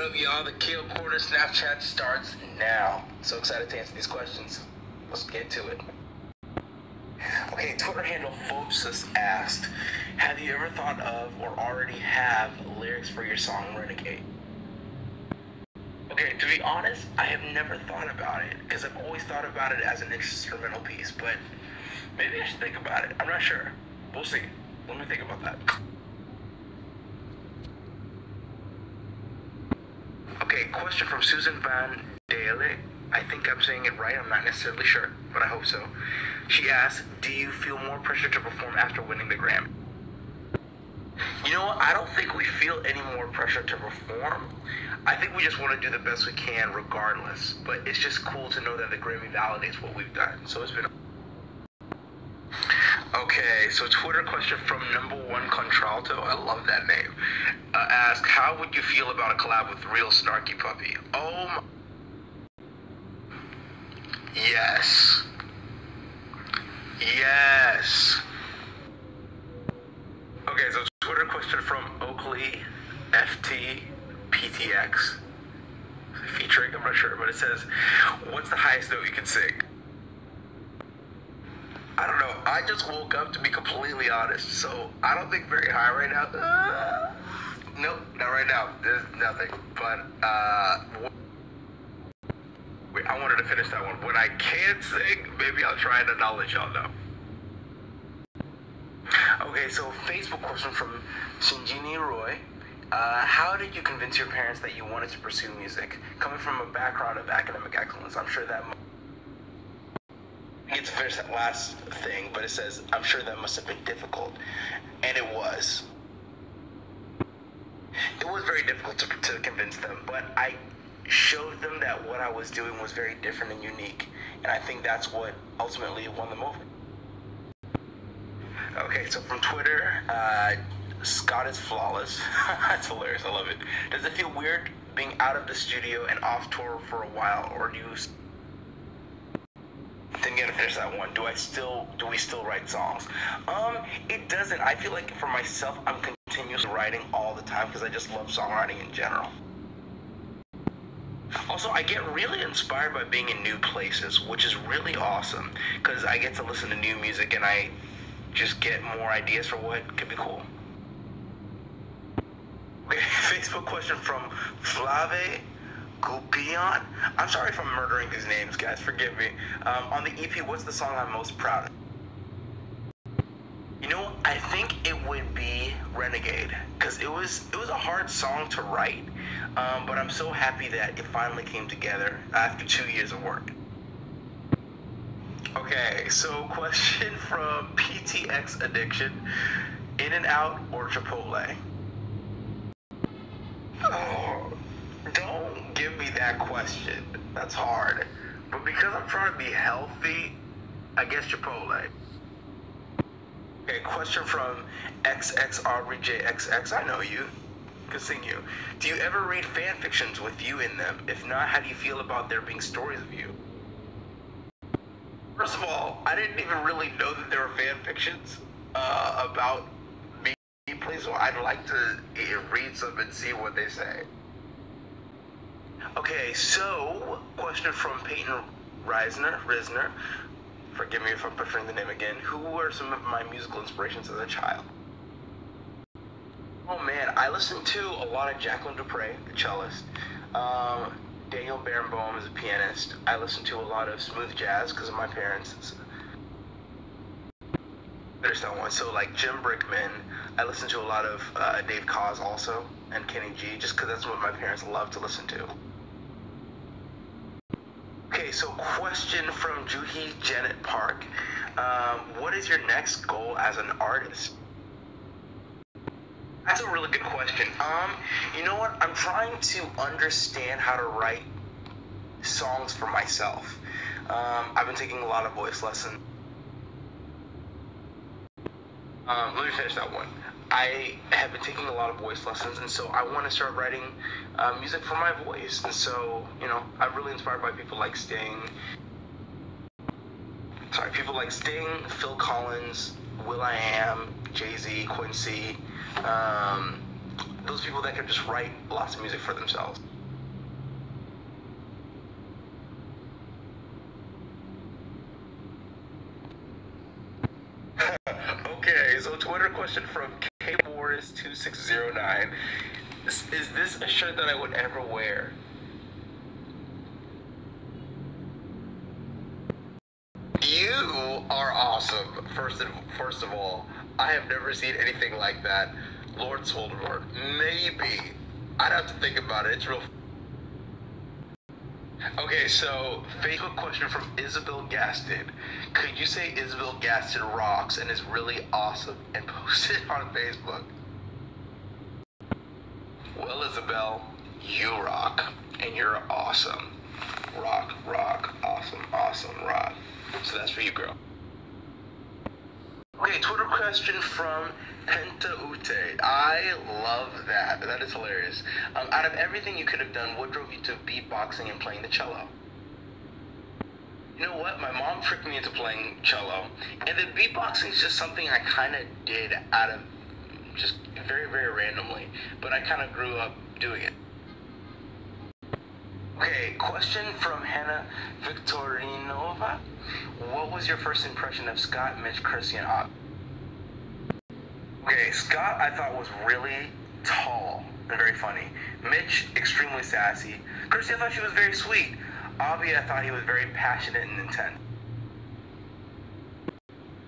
up, y'all? The Kale Corner Snapchat starts now. So excited to answer these questions. Let's get to it. Okay, Twitter handle Phobsis asked, have you ever thought of or already have lyrics for your song Renegade? Okay, to be honest, I have never thought about it because I've always thought about it as an instrumental piece, but maybe I should think about it. I'm not sure. We'll see. Let me think about that. Okay, question from Susan Van Dale. I think I'm saying it right. I'm not necessarily sure, but I hope so. She asked, do you feel more pressure to perform after winning the Grammy? You know what? I don't think we feel any more pressure to perform. I think we just want to do the best we can regardless. But it's just cool to know that the Grammy validates what we've done. So it's been... Okay, so Twitter question from #1 Contralto, I love that name, asked, how would you feel about a collab with Real Snarky Puppy? Oh my... Yes. Yes. Okay, so Twitter question from Oakley FTPTX, featuring, I'm not sure, but it says, what's the highest note you can sing? I don't know. I just woke up, to be completely honest, so I don't think very high right now. Nope, not right now. There's nothing. But wait, I wanted to finish that one. When I can sing, maybe I'll try it and I'll let y'all know. Okay, so Facebook question from Shinjini Roy. How did you convince your parents that you wanted to pursue music? Coming from a background of academic excellence, I'm sure that... I get to finish that last thing, but it says, I'm sure that must have been difficult. And it was. It was very difficult to convince them, but I showed them that what I was doing was very different and unique. And I think that's what ultimately won them over. Okay, so from Twitter, Scott is flawless. That's hilarious, I love it. Does it feel weird being out of the studio and off tour for a while, or do you... Didn't get to finish that one. Do we still write songs? It doesn't. I feel like for myself, I'm continuously writing all the time because I just love songwriting in general. Also, I get really inspired by being in new places, which is really awesome because I get to listen to new music and I just get more ideas for what could be cool. Okay, Facebook question from Flave Gupion. I'm sorry if I'm murdering these names, guys. Forgive me. On the EP, what's the song I'm most proud of? You know, I think it would be Renegade, because it was a hard song to write, but I'm so happy that it finally came together after 2 years of work. Okay, so question from PTX Addiction: In-N-Out or Chipotle? Oh, don't give me that question. That's hard. But because I'm trying to be healthy, I guess Chipotle. Okay, question from XXRBJXX. I know you. Good seeing you. Do you ever read fan fictions with you in them? If not, how do you feel about there being stories of you? First of all, I didn't even really know that there were fan fictions about me, so I'd like to read some and see what they say. Okay, so question from Peyton Risner. Forgive me if I'm butchering the name again. Who were some of my musical inspirations as a child? Oh man, I listened to a lot of Jacqueline Dupre, the cellist. Daniel Barenboim is a pianist. I listened to a lot of smooth jazz because of my parents. There's that one. So like Jim Brickman. I listened to a lot of Dave Koz also, and Kenny G, just because that's what my parents love to listen to. Okay, so question from Juhi Janet Park. What is your next goal as an artist? That's a really good question. You know what? I'm trying to understand how to write songs for myself. I've been taking a lot of voice lessons. Let me finish that one. I have been taking a lot of voice lessons, and so I want to start writing music for my voice. And so, you know, I'm really inspired by people like Sting, Phil Collins, Will.i.am, Jay-Z, Quincy. Those those people that can just write lots of music for themselves. Okay, so Twitter question from KMorris2609. Is this a shirt that I would ever wear? You are awesome. First of all, I have never seen anything like that. Lord Voldemort. Maybe. I'd have to think about it. It's real. Okay, so Facebook question from Isabel Gaston. Could you say Isabel Gaston rocks and is really awesome and post it on Facebook? Well, Isabel, you rock and you're awesome. Rock, rock, awesome, awesome, rock. So that's for you, girl. Okay, Twitter question from Pentaute. I love that. That is hilarious. Out of everything you could have done, what drove you to beatboxing and playing the cello? You know what? My mom tricked me into playing cello, and then beatboxing is just something I kind of did out of just very, very randomly, but I kind of grew up doing it. Okay, question from Hannah Victorinova. What was your first impression of Scott, Mitch, Chrissy, and Avi? Okay, Scott I thought was really tall and very funny. Mitch, extremely sassy. Chrissy, I thought she was very sweet. Avi, I thought he was very passionate and intense.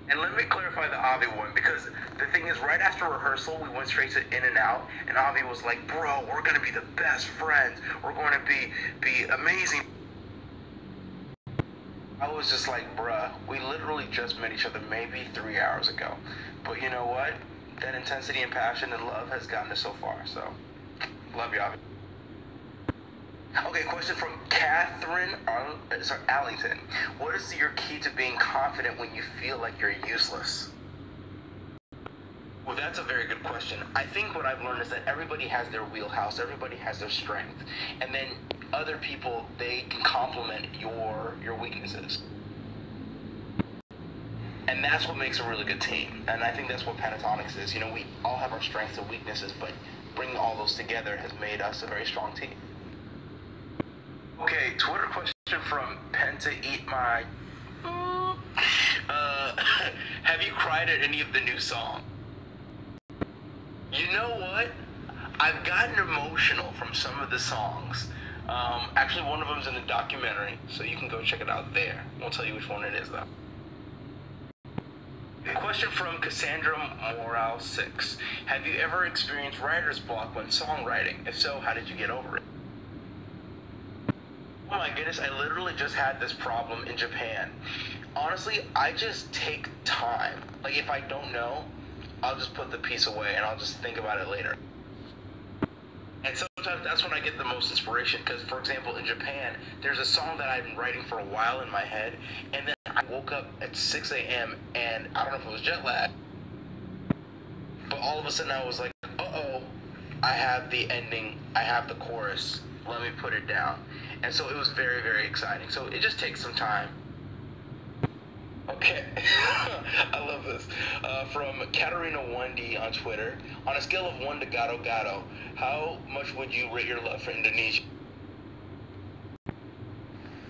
And let me clarify the Avi one, because the thing is, right after rehearsal, we went straight to In and Out, and Avi was like, bro, we're going to be the best friends. We're going to be amazing. I was just like, bruh, we literally just met each other maybe 3 hours ago. But you know what? That intensity and passion and love has gotten us so far, so love you, Avi. Okay, question from Catherine Allington. What is your key to being confident when you feel like you're useless? Well, that's a very good question. I think what I've learned is that everybody has their wheelhouse, everybody has their strength, and then other people, they can complement your weaknesses. And that's what makes a really good team. And I think that's what Pentatonics is. You know, we all have our strengths and weaknesses, but bringing all those together has made us a very strong team. Okay, Twitter question from Penta Eat My. Have you cried at any of the new songs? You know what? I've gotten emotional from some of the songs. Actually, one of them's in the documentary, so you can go check it out there. I won't tell you which one it is, though. A question from Cassandra Morale 6. Have you ever experienced writer's block when songwriting? If so, how did you get over it? Oh my goodness, I literally just had this problem in Japan. Honestly, I just take time. Like, if I don't know, I'll just put the piece away and I'll just think about it later. And sometimes that's when I get the most inspiration, because, for example, in Japan, there's a song that I've been writing for a while in my head, and then I woke up at 6 a.m. and I don't know if it was jet lag, but all of a sudden I was like, uh-oh, I have the ending, I have the chorus, let me put it down. And so it was very, very exciting. So it just takes some time. Okay, I love this. From Katarina 1D on Twitter. On a scale of 1 to gato gato, how much would you rate your love for Indonesia?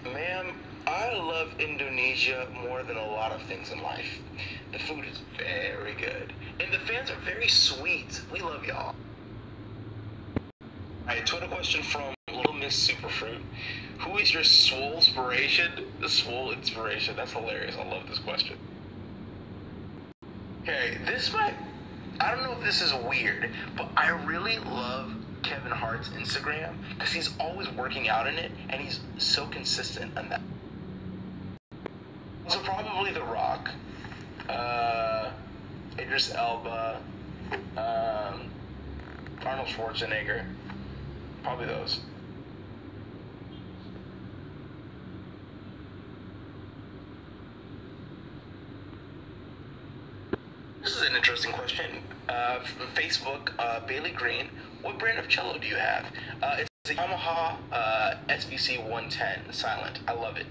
Ma'am, I love Indonesia more than a lot of things in life. The food is very good. And the fans are very sweet. We love y'all. Alright, Twitter question from Little Miss Superfruit. Who is your swole inspiration? The swole inspiration. That's hilarious. I love this question. Okay, I don't know if this is weird, but I really love Kevin Hart's Instagram because he's always working out in it and he's so consistent on that. So probably The Rock, Idris Elba, Arnold Schwarzenegger, probably those. This is an interesting question. From Facebook, Bailey Green, what brand of cello do you have? It's a Yamaha SVC 110 Silent. I love it.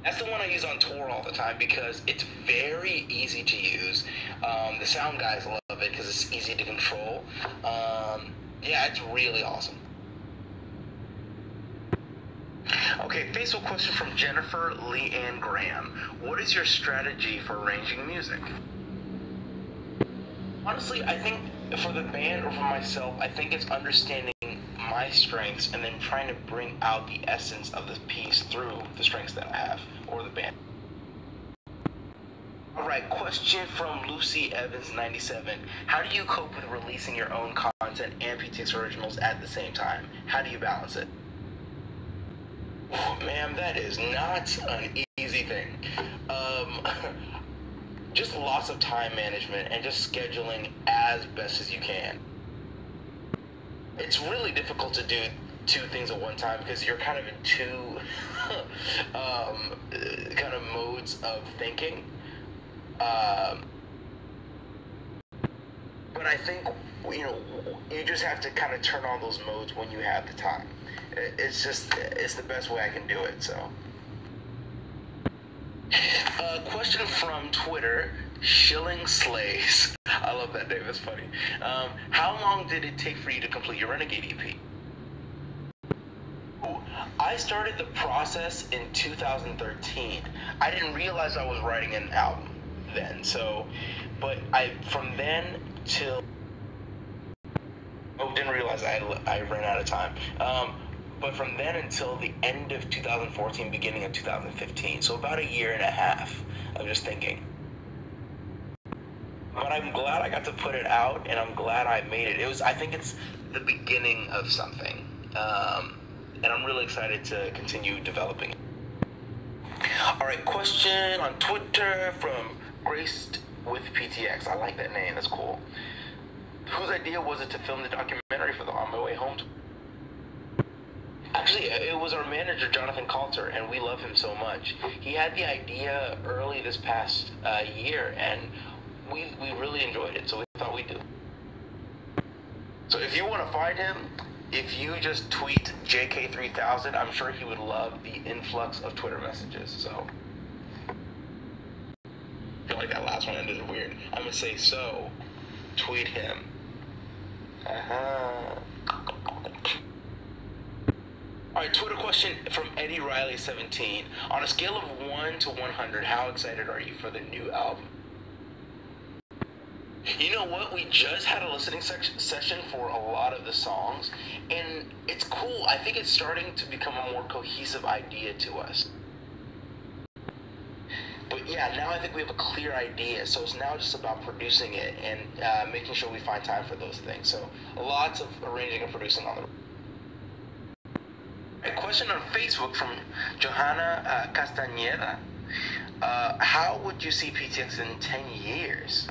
That's the one I use on tour all the time because it's very easy to use. The sound guys love it because it's easy to control. Yeah, it's really awesome. Okay, Facebook question from Jennifer Leanne Graham. What is your strategy for arranging music? Honestly, I think for the band or for myself, I think it's understanding my strengths and then trying to bring out the essence of the piece through the strengths that I have or the band. Alright, question from Lucy Evans 97. How do you cope with releasing your own content and PTX originals at the same time? How do you balance it? Oh, ma'am, that is not an easy thing. Just lots of time management and just scheduling as best as you can. It's really difficult to do two things at one time because you're kind of in two kind of modes of thinking. But I think, you just have to kind of turn on those modes when you have the time. It's the best way I can do it, so. Question from Twitter, Shilling Slays. I love that name, it's funny. How long did it take for you to complete your Renegade EP? I started the process in 2013. I didn't realize I was writing an album then, but from then till, didn't realize I ran out of time. But from then until the end of 2014, beginning of 2015, so about a year and a half of just thinking. But I'm glad I got to put it out, and I'm glad I made it. I think it's the beginning of something, and I'm really excited to continue developing it. All right, question on Twitter from Graced with PTX. I like that name, that's cool. Whose idea was it to film the documentary for the On My Way Home? Actually, it was our manager, Jonathan Coulter, and we love him so much. He had the idea early this past year, and we really enjoyed it, so we thought we'd do it. So if you want to find him, if you just tweet JK3000, I'm sure he would love the influx of Twitter messages, so. I feel like that last one ended weird. I'm going to say, so, tweet him. Alright, Twitter question from Eddie Riley 17. On a scale of 1 to 100, how excited are you for the new album? You know what? We just had a listening session for a lot of the songs, and it's cool. I think it's starting to become a more cohesive idea to us. But yeah, now I think we have a clear idea, so it's now just about producing it and making sure we find time for those things. So lots of arranging and producing on the. A question on Facebook from Johanna Castañeda. How would you see PTX in 10 years?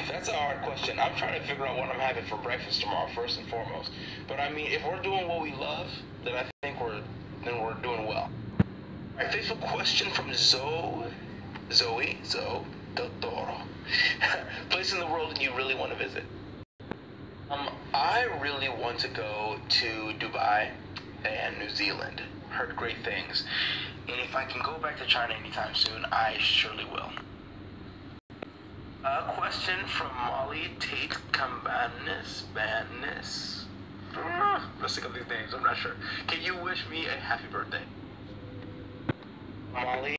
That's a hard question. I'm trying to figure out what I'm having for breakfast tomorrow, first and foremost. But I mean, if we're doing what we love, then I think we're doing well. All right, Facebook question from Zoe Del Toro. Place in the world that you really want to visit. I really want to go to Dubai and New Zealand. Heard great things. And if I can go back to China anytime soon, I surely will. A question from Molly Tate Cambanis. Let's think of these names, I'm not sure. Can you wish me a happy birthday? Molly,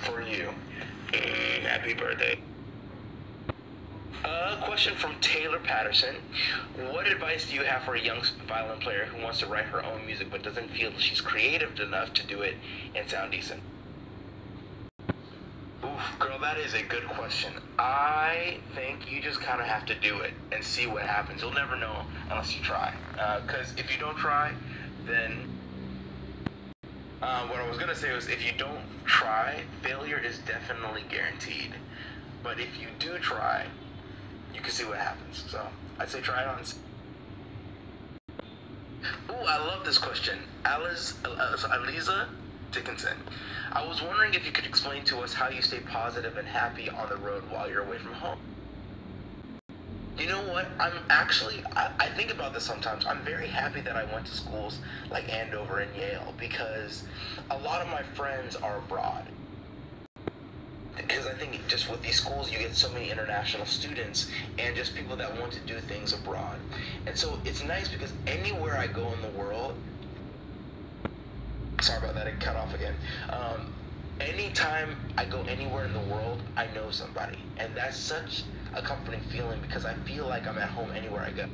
for you. Happy birthday. A question from Taylor Patterson. What advice do you have for a young violin player who wants to write her own music but doesn't feel she's creative enough to do it and sound decent? Oof, girl, that is a good question. I think you just kind of have to do it and see what happens. You'll never know unless you try. Because if you don't try, then what I was going to say was if you don't try, failure is definitely guaranteed. But if you do try, you can see what happens. So I'd say try it on. Ooh, I love this question. Aliza Dickinson. I was wondering if you could explain to us how you stay positive and happy on the road while you're away from home. You know what? I think about this sometimes. I'm very happy that I went to schools like Andover and Yale because a lot of my friends are abroad. because I think just with these schools you get so many international students and just people that want to do things abroad. And so it's nice because anywhere I go in the world, sorry about that, it cut off again. Anytime I go anywhere in the world, I know somebody. And that's such a comforting feeling because I feel like I'm at home anywhere I go.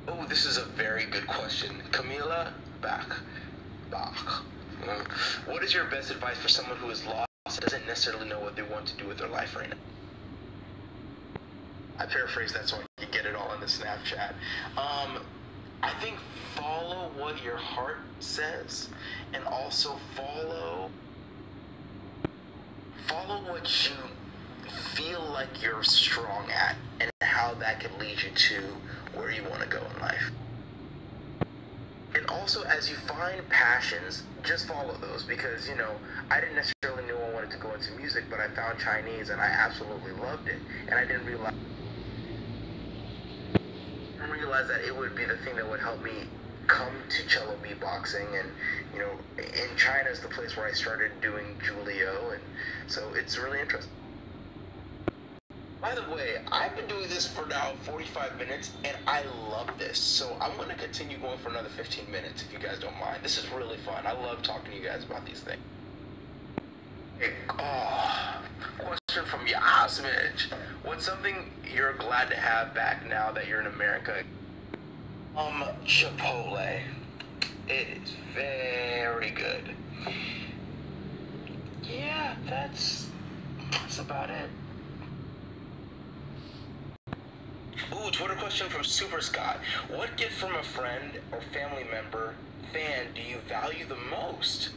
Oh, this is a very good question. Camila Bach. What is your best advice for someone who is lost and doesn't necessarily know what they want to do with their life right now? I paraphrase that so I can get it all in the Snapchat. I think follow what your heart says, and also follow what you feel like you're strong at, and how that can lead you to where you want to go in life. And also, as you find passions, just follow those, because, you know, I didn't necessarily know I wanted to go into music, but I found Chinese and I absolutely loved it, and I didn't realize that it would be the thing that would help me come to cello beatboxing. And, you know, in China is the place where I started doing Julio, and so it's really interesting. By the way, I've been doing this for now 45 minutes, and I love this. So I'm going to continue going for another 15 minutes, if you guys don't mind. This is really fun. I love talking to you guys about these things. Question from Yasmij. What's something you're glad to have back now that you're in America? Chipotle. It is very good. Yeah, that's about it. Ooh, Twitter question from Super Scott. What gift from a friend or family member, fan, do you value the most?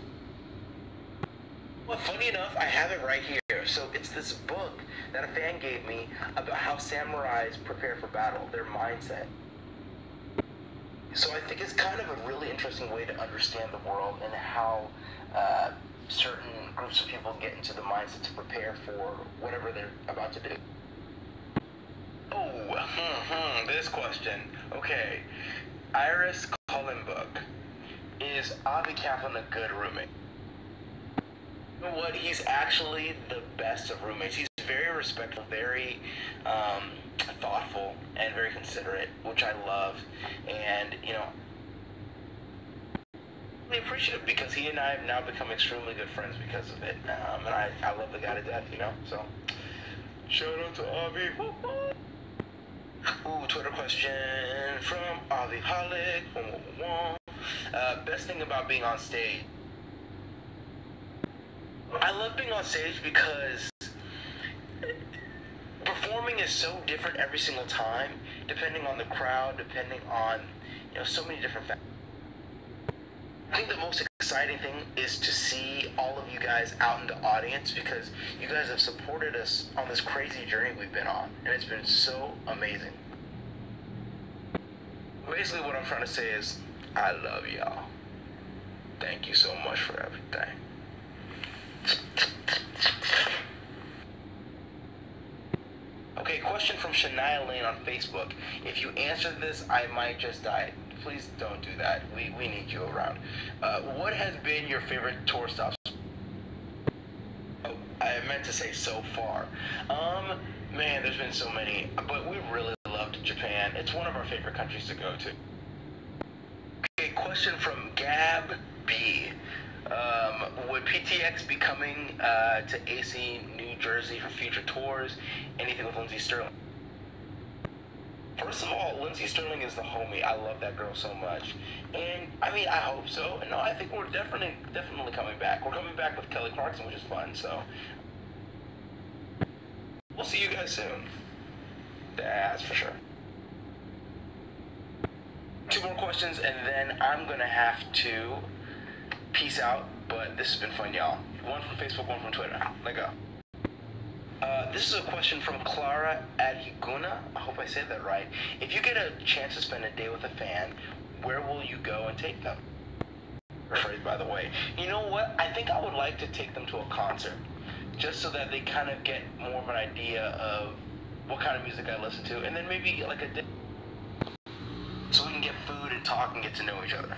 Well, funny enough, I have it right here. So it's this book that a fan gave me about how samurais prepare for battle, their mindset. So I think it's kind of a really interesting way to understand the world and how certain groups of people get into the mindset to prepare for whatever they're about to do. Oh, this question. Okay. Iris Cullenbook. Is Avi Kaplan a good roommate? You know what? He's actually the best of roommates. He's very respectful, very thoughtful, and very considerate, which I love. And, you know, really appreciative because he and I have now become extremely good friends because of it. And I love the guy to death, you know? So, shout out to Avi. Ooh, Twitter question from Avi Holic. Best thing about being on stage. I love being on stage because performing is so different every single time, depending on the crowd, depending on, you know, so many different factors. I think the most exciting thing is to see all of you guys out in the audience, because you guys have supported us on this crazy journey we've been on, and it's been so amazing. Basically what I'm trying to say is, I love y'all. Thank you so much for everything. Okay, question from Shania Lane on Facebook. If you answer this, I might just die. Please don't do that. We need you around. What has been your favorite tour stops? Oh, I meant to say so far. Man, there's been so many, but we really loved Japan. It's one of our favorite countries to go to. Okay, question from Gab B. Would PTX be coming to AC New Jersey for future tours? Anything with Lindsey Sterling? First of all, Lindsey Sterling is the homie. I love that girl so much. And, I mean, I hope so. No, I think we're definitely coming back. We're coming back with Kelly Clarkson, which is fun, so. We'll see you guys soon. That's for sure. 2 more questions, and then I'm going to have to peace out. But this has been fun, y'all. One from Facebook, one from Twitter. Let go. This is a question from Clara Adhiguna. I hope I said that right. If you get a chance to spend a day with a fan, where will you go and take them? Phrase, by the way. You know what? I think I would like to take them to a concert, just so that they kind of get more of an idea of what kind of music I listen to, and then maybe like a day, so we can get food and talk and get to know each other.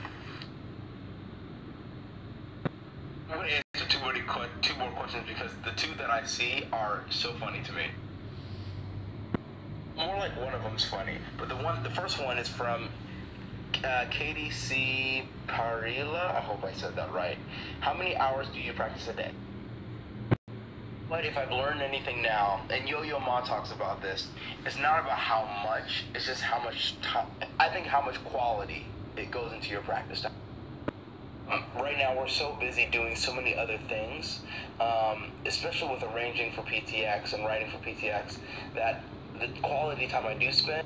I'm going to answer two more questions because the two that I see are so funny to me. More like one of them's funny, but the first one is from Katie C. Parilla. I hope I said that right. How many hours do you practice a day? But if I've learned anything now, and Yo-Yo Ma talks about this, it's not about how much, it's just how much time, I think how much quality it goes into your practice time. Right now we're so busy doing so many other things, especially with arranging for PTX and writing for PTX, that the quality time I do spend,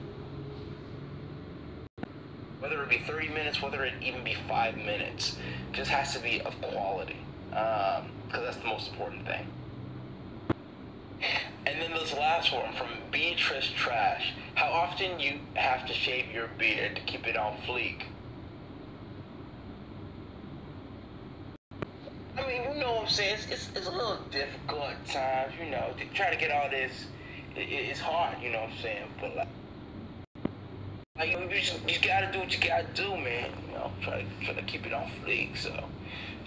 whether it be 30 minutes, whether it even be 5 minutes, just has to be of quality, because that's the most important thing. And then this last one from Beatrice Trash. How often you have to shave your beard to keep it on fleek? I mean, you know what I'm saying? It's a little difficult at times, you know, to try to get all this. It's hard, you know what I'm saying? But like you just gotta do what you gotta do, man. You know, try to keep it on fleek. So,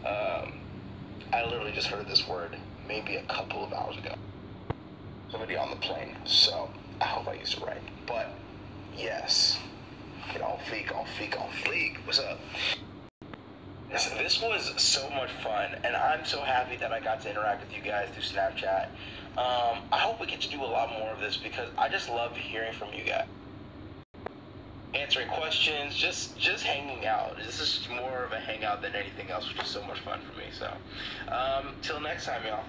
I literally just heard this word maybe a couple of hours ago. Somebody on the plane, so I hope I used it right. But yes, get on fleek, on fleek, on fleek. What's up? Listen, this was so much fun, and I'm so happy that I got to interact with you guys through Snapchat. I hope we get to do a lot more of this because I just love hearing from you guys. Answering questions, just hanging out. This is more of a hangout than anything else, which is so much fun for me. So, till next time, y'all.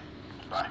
Bye.